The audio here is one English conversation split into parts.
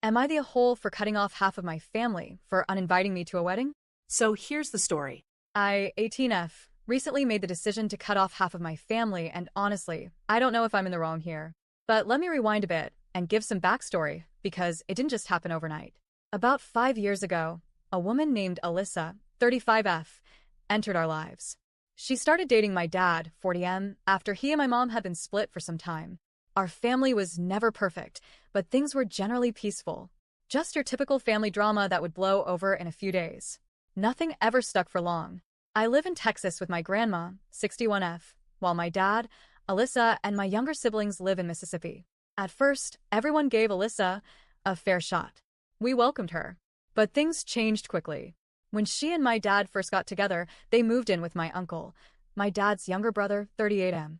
Am I the a-hole for cutting off half of my family for uninviting me to a wedding? So here's the story. I, 18F, recently made the decision to cut off half of my family, and honestly, I don't know if I'm in the wrong here. But let me rewind a bit and give some backstory, because it didn't just happen overnight. About 5 years ago, a woman named Alyssa, 35F, entered our lives. She started dating my dad, 40M, after he and my mom had been split for some time. Our family was never perfect, but things were generally peaceful. Just your typical family drama that would blow over in a few days. Nothing ever stuck for long. I live in Texas with my grandma, 61F, while my dad, Alyssa, and my younger siblings live in Mississippi. At first, everyone gave Alyssa a fair shot. We welcomed her. But things changed quickly. When she and my dad first got together, they moved in with my uncle, my dad's younger brother, 38M.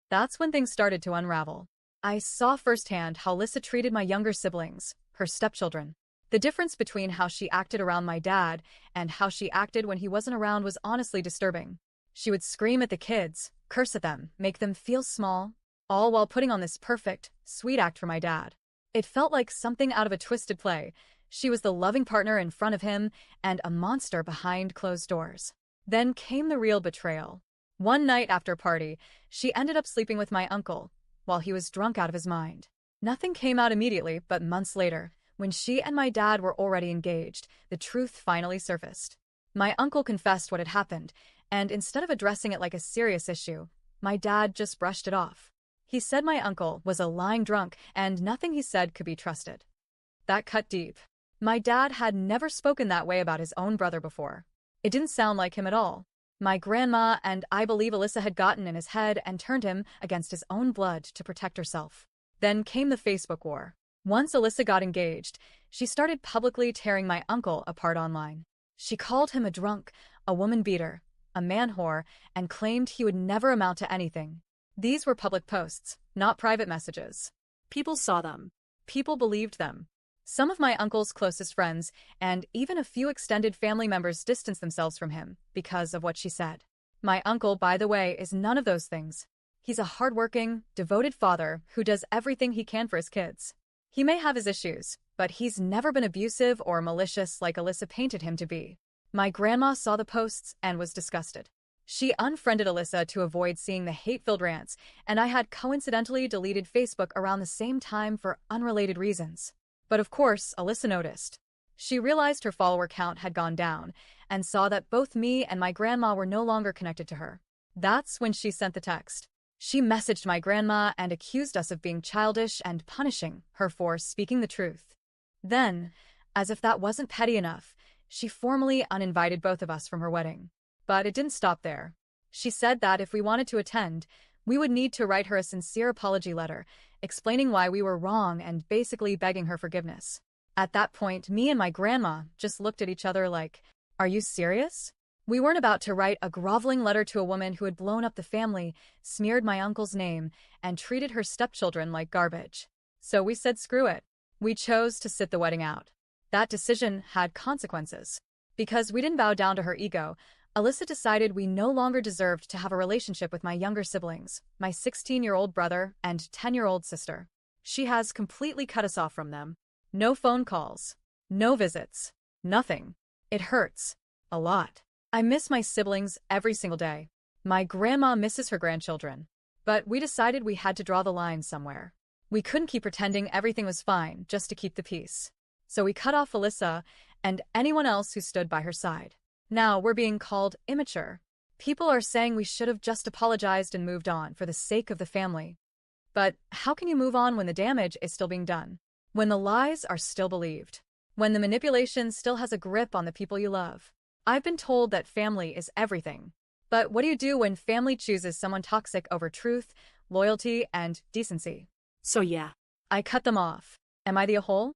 That's when things started to unravel. I saw firsthand how Alyssa treated my younger siblings, her stepchildren. The difference between how she acted around my dad and how she acted when he wasn't around was honestly disturbing. She would scream at the kids, curse at them, make them feel small, all while putting on this perfect, sweet act for my dad. It felt like something out of a twisted play. She was the loving partner in front of him and a monster behind closed doors. Then came the real betrayal. One night after a party, she ended up sleeping with my uncle, while he was drunk out of his mind. Nothing came out immediately, but months later, when she and my dad were already engaged, the truth finally surfaced. My uncle confessed what had happened, and instead of addressing it like a serious issue, my dad just brushed it off. He said my uncle was a lying drunk, and nothing he said could be trusted. That cut deep. My dad had never spoken that way about his own brother before. It didn't sound like him at all. My grandma and I believe Alyssa had gotten in his head and turned him against his own blood to protect herself. Then came the Facebook war. Once Alyssa got engaged, she started publicly tearing my uncle apart online. She called him a drunk, a woman beater, a man whore, and claimed he would never amount to anything. These were public posts, not private messages. People saw them. People believed them. Some of my uncle's closest friends and even a few extended family members distanced themselves from him because of what she said. My uncle, by the way, is none of those things. He's a hardworking, devoted father who does everything he can for his kids. He may have his issues, but he's never been abusive or malicious like Alyssa painted him to be. My grandma saw the posts and was disgusted. She unfriended Alyssa to avoid seeing the hate-filled rants, and I had coincidentally deleted Facebook around the same time for unrelated reasons. But of course, Alyssa noticed. She realized her follower count had gone down and saw that both me and my grandma were no longer connected to her. That's when she sent the text. She messaged my grandma and accused us of being childish and punishing her for speaking the truth. Then, as if that wasn't petty enough, she formally uninvited both of us from her wedding. But it didn't stop there. She said that if we wanted to attend, we would need to write her a sincere apology letter, explaining why we were wrong and basically begging her forgiveness. At that point, me and my grandma just looked at each other like, "Are you serious?" We weren't about to write a groveling letter to a woman who had blown up the family, smeared my uncle's name, and treated her stepchildren like garbage. So we said screw it. We chose to sit the wedding out. That decision had consequences. Because we didn't bow down to her ego, Alyssa decided we no longer deserved to have a relationship with my younger siblings, my 16-year-old brother and 10-year-old sister. She has completely cut us off from them. No phone calls. No visits. Nothing. It hurts. A lot. I miss my siblings every single day. My grandma misses her grandchildren. But we decided we had to draw the line somewhere. We couldn't keep pretending everything was fine just to keep the peace. So we cut off Alyssa and anyone else who stood by her side. Now we're being called immature. People are saying we should have just apologized and moved on for the sake of the family. But how can you move on when the damage is still being done? When the lies are still believed? When the manipulation still has a grip on the people you love? I've been told that family is everything. But what do you do when family chooses someone toxic over truth, loyalty, and decency? So yeah. I cut them off. Am I the a-hole?